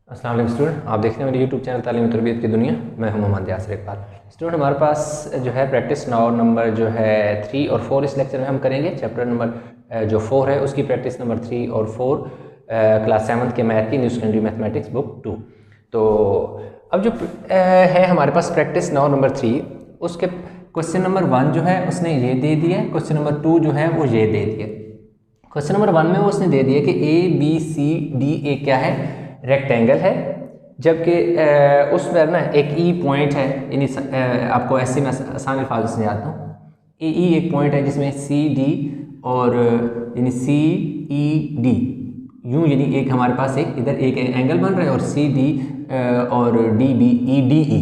अस्सलाम वालेकुम स्टूडेंट, आप देखते हैं मेरे यूट्यूब चैनल तालीम तरबियत की दुनिया। मैं हूं मोहम्मद यासिर इकबाल। स्टूडेंट, हमारे पास जो है प्रैक्टिस नाउ नंबर जो है 3 और 4 इस लेक्चर में हम करेंगे। चैप्टर नंबर जो 4 है उसकी प्रैक्टिस नंबर 3 और 4 क्लास 7 के मैथ की न्यू सेकेंडरी मैथमेटिक्स बुक 2। तो अब जो है हमारे पास प्रैक्टिस नाउ नंबर 3, उसके क्वेश्चन नंबर 1 जो है उसने ये दे दिया, क्वेश्चन नंबर 2 जो है वो ये दे दिया। क्वेश्चन नंबर 1 में वो उसने दे दिया कि A B C D A क्या है, रेक्टेंगल है, जबकि उस पर ना एक ई पॉइंट है। यानी आपको ऐसे में आसान अल्फाज से समझाता हूँ। ए ई एक पॉइंट है जिसमें सी डी और यानी सी ई डी यूँ, यानी एक हमारे पास एक इधर एक एंगल बन रहा है और सी डी और D B E D E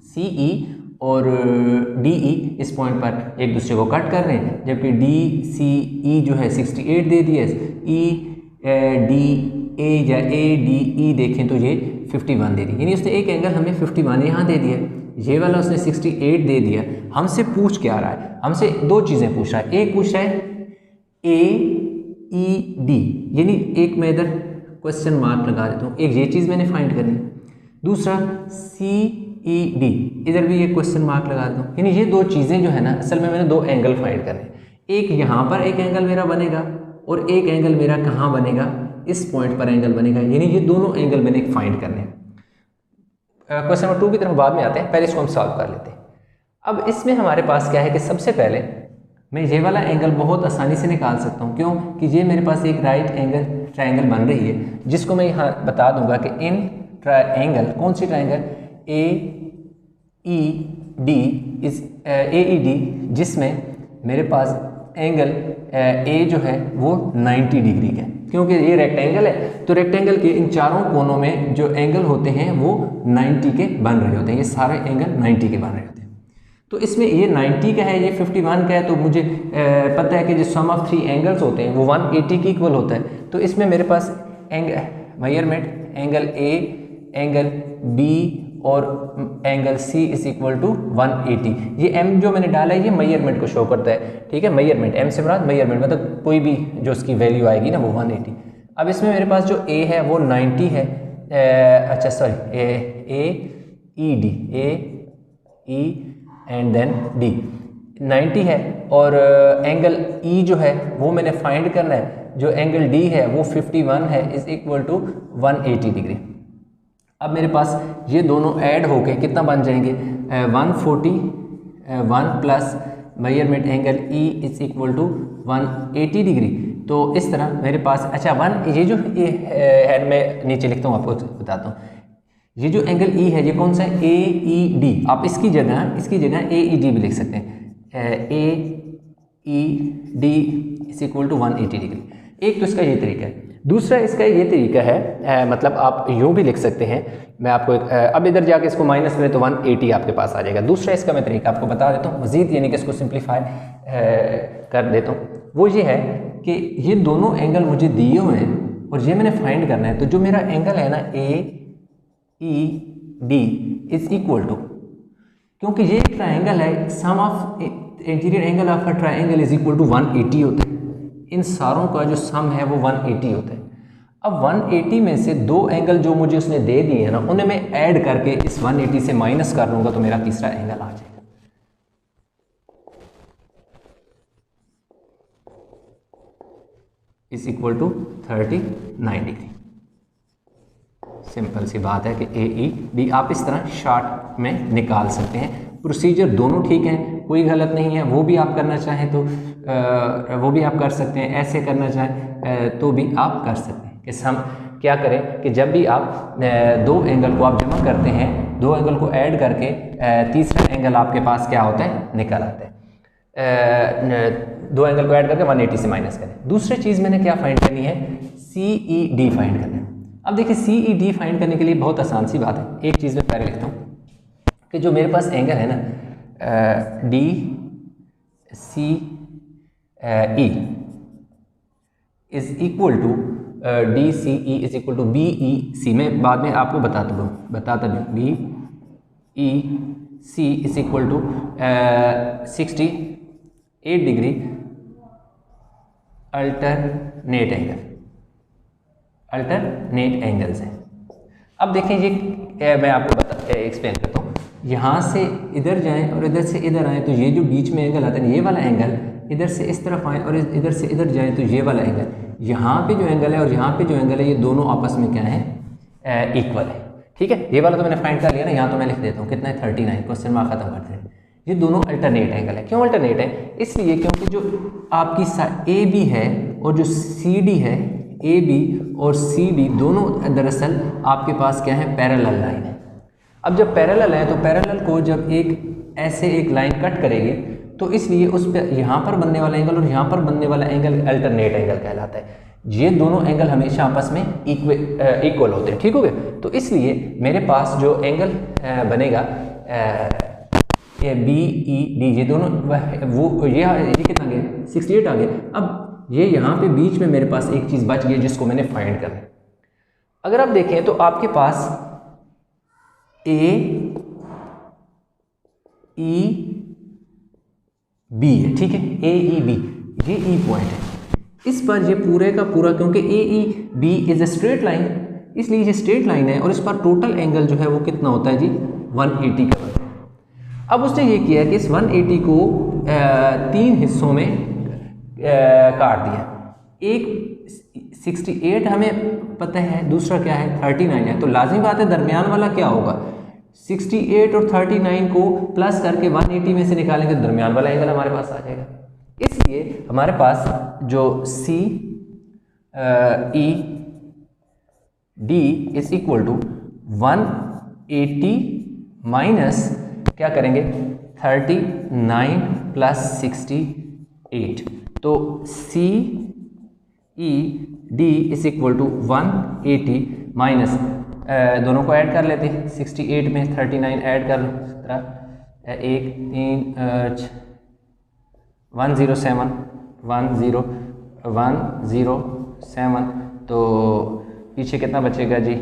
C E और डी ई इस पॉइंट पर एक दूसरे को कट कर रहे हैं, जबकि डी सी ई जो है 68 दे दिया। ई डी ए या ए डी ई देखें तो ये 51 दे दी, यानी उसने एक एंगल हमें 51 यहाँ दे दिया, ये वाला उसने 68 दे दिया। हमसे पूछ क्या रहा है? हमसे दो चीज़ें पूछ रहा है। एक पूछ रहा है ए ई डी, यानी एक मैं इधर क्वेश्चन मार्क लगा देता हूँ, एक ये चीज़ मैंने फाइंड करनी। दूसरा सी ई डी, इधर भी एक क्वेश्चन मार्क लगा देता हूँ, यानी ये दो चीज़ें जो है ना, असल में मैंने दो एंगल फाइंड करने। एक यहाँ पर एक एंगल मेरा बनेगा और एक एंगल मेरा कहाँ बनेगा, इस पॉइंट पर एंगल बनेगा, यानी ये दोनों एंगल मैंने फाइंड करने हैं। क्वेश्चन नंबर 2 की तरफ बाद में आते हैं, पहले इसको हम सॉल्व कर लेते हैं। अब इसमें हमारे पास क्या है कि सबसे पहले मैं ये वाला एंगल बहुत आसानी से निकाल सकता हूँ। क्यों? कि ये मेरे पास एक राइट एंगल ट्रायंगल बन रही है, जिसको मैं यहाँ बता दूंगा कि इन ट्रायंगल, कौन सी triangle, A E D is A E D, जिसमें मेरे पास एंगल ए जो है वो 90 डिग्री का है। क्योंकि ये रेक्टेंगल है, तो रेक्टेंगल के इन चारों कोनों में जो एंगल होते हैं वो 90 के बन रहे होते हैं। ये सारे एंगल 90 के बन रहे होते हैं। तो इसमें ये 90 का है, ये 51 का है, तो मुझे पता है कि जो सम ऑफ 3 एंगल्स होते हैं वो 180 के इक्वल होता है। तो इसमें मेरे पास measurement angle A, angle B और angle C is equal to 180। ये एम जो मैंने डाला है ये मेजरमेंट को शो करता है, ठीक है। मेजरमेंट, एम से मुराद मेजरमेंट, मतलब कोई भी जो उसकी वैल्यू आएगी ना वो 180। अब इसमें मेरे पास जो ए है वो 90 है, अच्छा sorry, A E D, A E and then D 90 है, और एंगल ई जो है वो मैंने फाइंड करना है, जो एंगल डी है वो 51 है, इज इक्वल टू 180 डिग्री। अब मेरे पास ये दोनों ऐड होके कितना बन जाएंगे, 141 plus measurement angle E is equal to 180 degree. तो इस तरह मेरे पास, अच्छा ये जो है मैं नीचे लिखता हूँ, आपको बताता हूँ। ये जो एंगल ई है ये कौन सा है, ए ई डी। आप इसकी जगह ए ई डी भी लिख सकते हैं, A E D is equal to 180 degree. एक तो इसका ये तरीका है। दूसरा इसका ये तरीका है, मतलब आप यूँ भी लिख सकते हैं। मैं आपको अब इधर जाके इसको माइनस करें तो 180 आपके पास आ जाएगा। दूसरा इसका मैं तरीका आपको बता देता हूँ मज़ीद, यानी कि इसको सिंप्लीफाई कर देता हूँ। वो ये है कि ये दोनों एंगल मुझे दिए हुए हैं और ये मैंने फाइंड करना है। तो जो मेरा एंगल है ना A E D is equal to, क्योंकि ये एक ट्राइंगल है, sum of interior angle of a triangle is equal to 180 होता है। इन सारों का जो सम है वो 180 होता है। अब 180 में से दो एंगल जो मुझे उसने दे दिए हैं ना, उन्हें मैं ऐड करके इस 180 से माइनस कर लूँगा तो मेरा तीसरा एंगल आ जाएगा। Is equal to 39 degree. Simple सी बात है कि ए ई डी आप इस तरह शॉर्ट में निकाल सकते हैं। प्रोसीजर दोनों ठीक हैं, कोई गलत नहीं है। वो भी आप करना चाहें तो वो भी आप कर सकते हैं, ऐसे करना चाहें तो भी आप कर सकते हैं। कि हम क्या करें कि जब भी आप दो एंगल को आप जमा करते हैं, दो एंगल को ऐड करके तीसरा एंगल आपके पास क्या होता है, निकल आता है। दो एंगल को ऐड करके 180 से माइनस करें। दूसरी चीज़ मैंने क्या फाइंड करनी है, सी ई डी फाइंड करना है। अब देखिए सी ई डी फाइंड करने के लिए बहुत आसान सी बात है। एक चीज़ मैं पहले लिखता हूँ कि जो मेरे पास एंगल है ना, D C E is equal to D C E is equal to B E C. मैं बाद में आपको बताता भी B E C is equal to 68 degree alternate angles हैं। अब देखें ये मैं आपको एक्सप्लेन करता हूँ। यहाँ से इधर जाएं और इधर से इधर आएँ तो ये जो बीच में एंगल आता है ये वाला एंगल, इधर से इस तरफ आएँ और इधर से इधर जाएं तो ये वाला एंगल, यहाँ पे जो एंगल है और यहाँ पे जो एंगल है ये दोनों आपस में क्या है, इक्वल है। ठीक है, ये वाला तो मैंने फाइंड कर लिया ना, यहाँ तो मैं लिख देता हूँ कितना है 39, क्वेश्चन मार्क खत्म करते हैं। ये दोनों अल्टरनेट एंगल है। क्यों अल्टरनेट है? इसलिए क्योंकि जो आपकी ए बी है और जो सी डी है, ए बी और सी डी दोनों दरअसल आपके पास क्या है, पैरेलल लाइन है। अब जब पैरेलल है तो पैरेलल को जब एक ऐसे एक लाइन कट करेगी तो इसलिए उस पर यहाँ पर बनने वाला एंगल और यहाँ पर बनने वाला एंगल अल्टरनेट एंगल कहलाता है। ये दोनों एंगल हमेशा आपस में इक्वल होते हैं। ठीक हो गया? तो इसलिए मेरे पास जो एंगल बनेगा ये बी ई डी, ये दोनों वो ये कितना गया 68 आ गया। अब ये यहाँ पे बीच में मेरे पास एक चीज़ बच गई जिसको मैंने फाइंड करना है। अगर आप देखें तो आपके पास ए ई बी है। ठीक है, ए ई बी ये ई पॉइंट है। इस पर ये पूरे का पूरा, क्योंकि A E B is a straight line, इसलिए ये स्ट्रेट लाइन है और इस पर टोटल एंगल जो है वो कितना होता है जी 180 का बनता है। अब उसने ये किया कि इस 180 को 3 हिस्सों में काट दिया। एक 68 हमें पता है, दूसरा क्या है 39 है, तो लाजिमी बात है दरमियान वाला क्या होगा, 68 और 39 को प्लस करके 180 में से निकालेंगे, दरमियान वाला एंगल हमारे पास आ जाएगा। इसलिए हमारे पास जो C E D is equal to 180 minus क्या करेंगे 39 प्लस 68, तो C E D is equal to 180 minus दोनों को ऐड कर लेते हैं, 68 में 39 ऐड कर लो, 1 3 107 तो पीछे कितना बचेगा जी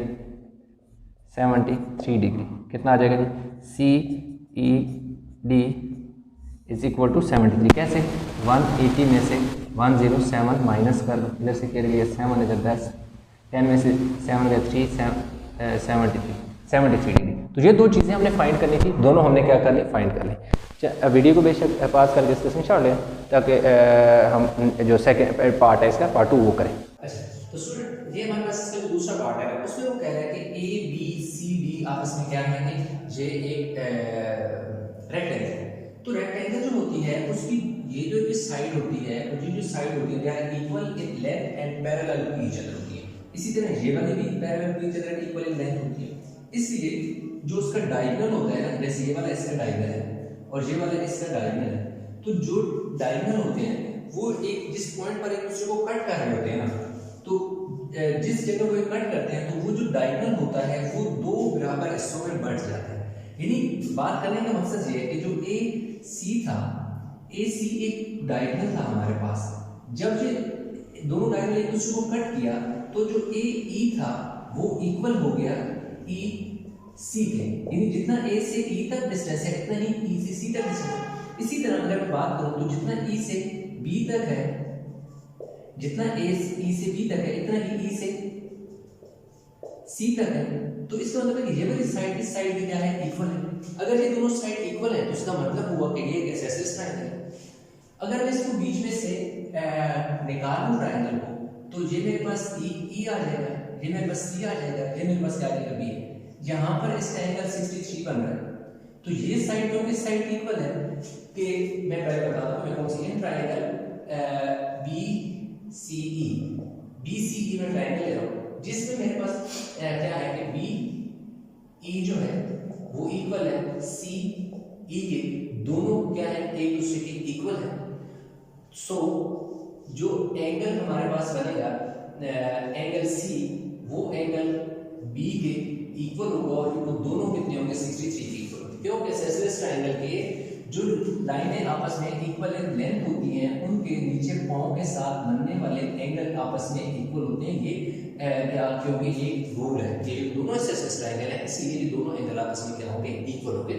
73 डिग्री। कितना आ जाएगा जी, C E D is equal to 73। कैसे? 180 में से 107 माइनस कर लो, इधर से क्या गया 7 इधर 10, 10 में से 7 गया 3 73 डिग्री। तो ये दो चीज़ें हमने फाइंड करनी थी, दोनों हमने क्या कर ली, फाइंड कर ली। वीडियो को बेशक पास करके डिस्कशन छोड़ लें ताकि हम जो सेकंड पार्ट है इसका पार्ट 2 वो करें। अच्छा, तो स्टूडेंट ये हमारे पास इसका दूसरा पार्ट है, उसमें वो कह रहा है कि ए बी सी डी आपस में क्या है कि ये एक रेक्टेंगल है। तो रेक्टेंगल जो होती है उसकी ये जो साइड होती है और ये जो साइड होती है they are equal in length and parallel to each other होती है। इसी तरह ये वाली भी parallel to each other and equal in length होती है। इसलिए जो उसका डायगोनल होता है ना, जैसे ये वाला इसका डायगोनल है और ये वाला इसका डायगोनल है, तो जो डायगोनल होते हैं वो एक जिस पॉइंट पर एक दूसरे को कट कर रहे होते हैं ना, तो जिस जगह को कट करते हैं तो वो जो डायगोनल होता है वो दो बराबर हिस्सों में बढ़ जाता है। यानी बात करने का मकसद ये है कि जो ए सी था, ए सी एक डायगोनल था हमारे पास, जब ये दोनों डायगोनल एक दूसरे को कट किया तो जो ए ई था वो इक्वल हो गया ई सी के, यानी जितना ए से ई तक डिस्टेंस है इतना ही ई से सी तक डिस्टेंस है। इसी तरह अगर मैं बात करूं तो जितना ई से बी तक है, जितना ए से ई से बी तक है इतना ही ई से सी तक है। तो इसका मतलब है कि ये वाली साइड इस साइड की क्या है, इक्वल है। अगर ये दोनों साइड इक्वल है तो इसका मतलब हुआ कि ये एक आइसोसेलेस ट्रायंगल है। अगर मैं इसको बीच में से निकाल लूं ट्रायंगल को, तो ये मेरे पास ई आ जाएगा, ये मेरे पास सी आ जाएगा, ये मेरे पास क्या आ जाएगा बी। यहाँ पर इसका एंगल 63 बन रहा है। तो ये साइड जो इस साइड इक्वल है कि मैं पहले बता दूं मैं कौन सी है ट्रायंगल बी सी ई में ट्रायंगल ले रहा हूं जिसमें मेरे पास क्या है कि बी ई जो है वो इक्वल है सी ई के, दोनों क्या है एक दूसरे के इक्वल है। सो जो एंगल हमारे पास बनेगा एंगल सी वो एंगल बी के इक्वल होगा और वो दोनों कितने होंगे 63 के इक्वल। क्योंकि आइसोसेलेस ट्रायंगल के जो लाइनें आपस में इक्वल इन लेंथ होती हैं उनके नीचे पांव के साथ बनने वाले एंगल आपस में इक्वल होते हैं। ये क्या, क्योंकि ये रूल है, ये दोनों आइसोसेलेस ट्रायंगल है इसलिए ये दोनों एंगल आपस में क्या होंगे, इक्वल होंगे।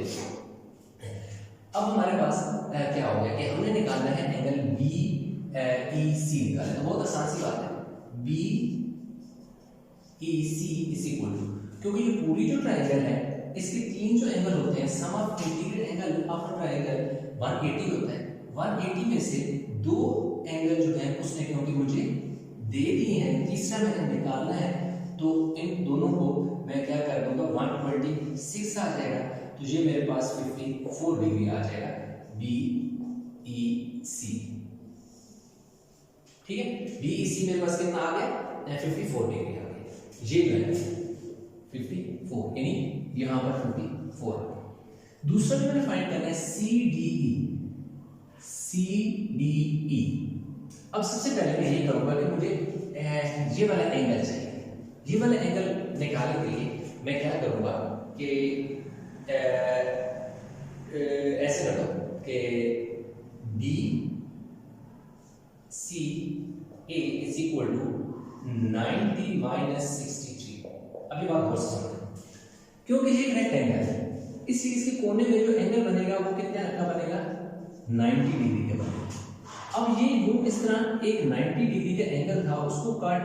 अब हमारे पास क्या हो गया कि हमने निकालना है एंगल बी ई सी निकालना है। तो बहुत आसान सी बात है, B E C is equal क्योंकि ये पूरी जो ट्रायंगल है इसके तीन जो एंगल होते हैं, sum of integrate angle of a triangle 180 होता है। 180 में से दो एंगल जो है उसने क्योंकि मुझे दे दिए हैं, तीसरा मैंने निकालना है, तो इन दोनों को मैं क्या कर दूंगा 126 आ जाएगा, तो ये मेरे पास 54 डिग्री आ जाएगा BEC। ठीक है, BEC मेरे पास कितना आ गया 54 डिग्री आ गया, ये जो है 54 यानी यहां पर 54। दूसरा जो मैंने फाइंड करना है CDE। अब सबसे पहले मैं ये करूंगा कि मुझे ये वाला एंगल चाहिए। ये वाला एंगल निकालने के लिए मैं क्या करूंगा कि ऐसे रखो कि BCA is equal to 90 minus 63। अभी बात और समझो, क्योंकि ये एक रेक्टेंगल है, इसलिए इसके कोने में जो एंगल बनेगा वो कितने का बनेगा 90 डिग्री का बनेगा। अब ये यूं इस तरह एक 90 डिग्री का एंगल था, उसको कट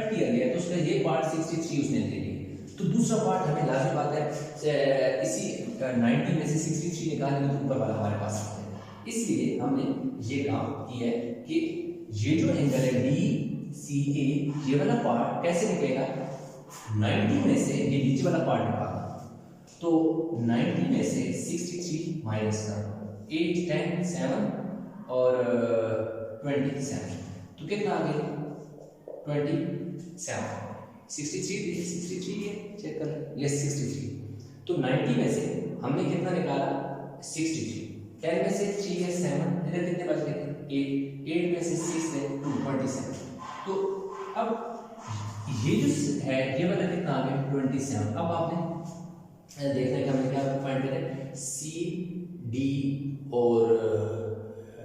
किया गया, तो उसका ये पार्ट 63 उसने ले लिया, तो दूसरा पार्ट हमें लाजमी बात है इसी 90 में से 63 निकालने तो ऊपर वाला हमारे पास आता है। इसलिए हमने ये काम किया है कि ये जो एंगल है DCA, ये वाला पार्ट कैसे निकलेगा 90 में से ये नीचे वाला पार्ट निकालना, तो 90 में से 63 माइनस करना, 8 10 7 और 27, तो कितना आ गया 27। 63 है, चेक कर ये 63, तो 90 में से हमने कितना निकाला 63, 10 में से 3 है 7, इधर कितने बच गए 8 में से 6 है 2 27। तो अब ये जो है ये वाला कितना आ गया 27। अब आपने देखना कि हमने क्या फाइंड करें CD और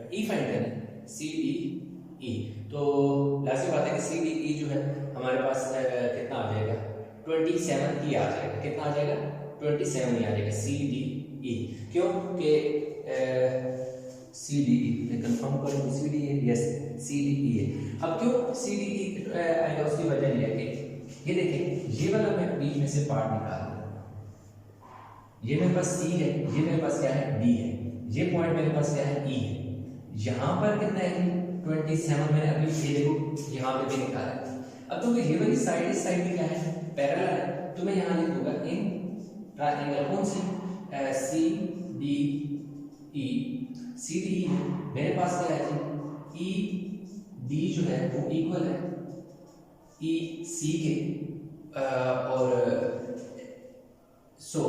E फाइंड करें CDE, तो लास्ट बात है कि CDE जो है हमारे पास कितना आ जाएगा 27 ही आ जाएगा, कितना आ जाएगा 27 ही आ जाएगा CDE। क्यों कि CDE मैं कंफर्म कर लूँ CDE, यस CDE है। अब क्यों CDE आएगा उसकी वजह ये है कि ये देखिए ये वाला मैं बीच में से पार्ट निकाल रहा, ये मेरे पास C है, ये मेरे पास क्या है D है, ये पॉइंट मेरे पास क्या है E है, यहाँ पर कितना है 27 मैंने अभी देखो यहाँ पे भी निकाला है। अब तो ये वाली साइड इस साइड में क्या है पैरेलल है, तो मैं यहाँ लिख दूंगा इन ट्रायंगल कौन सी CDE मेरे पास क्या है जी ED जो है वो इक्वल है EC के और सो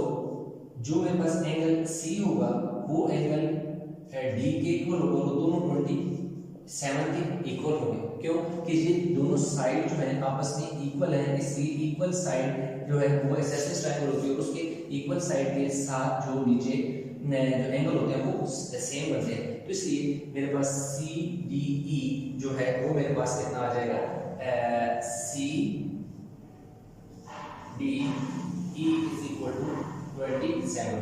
जो मेरे पास एंगल C होगा वो एंगल D के इक्वल होगा, और दोनों 27 के इक्वल होंगे। क्यों कि ये दोनों साइड जो है आपस में इक्वल है, इसलिए इक्वल साइड जो है वो आइसोसेलेस ट्रायंगल होती है, और उसके इक्वल साइड के साथ जो नीचे जो एंगल होते हैं वो सेम बनते हैं, तो इसलिए मेरे पास CDE जो है वो मेरे पास कितना आ जाएगा CDE इज इक्वल टू 27।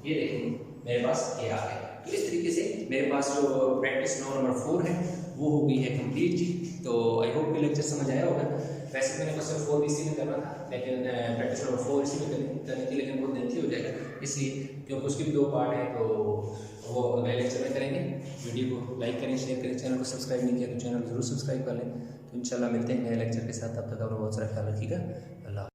ये देखिए मेरे पास ये आ गया। तो इस तरीके से मेरे पास जो प्रैक्टिस नंबर 4 है वो हो गई है कंप्लीट जी। तो आई होप कि लेक्चर समझ आया होगा। वैसे मैंने बस 4 भी इसी में करना था, लेकिन प्रैक्टिस नंबर 4 इसी में करने के लिए बहुत लेंथी हो जाएगा, इसलिए क्योंकि उसके भी 2 पार्ट हैं, तो वो अगले लेक्चर में करेंगे। वीडियो को लाइक करें, शेयर करें, चैनल को सब्सक्राइब नहीं किया तो चैनल को जरूर सब्सक्राइब कर लें। तो इंशाल्लाह मिलते हैं नए लेक्चर के साथ, तब तक अपना बहुत सारा ख्याल रखिएगा। अल्लाह।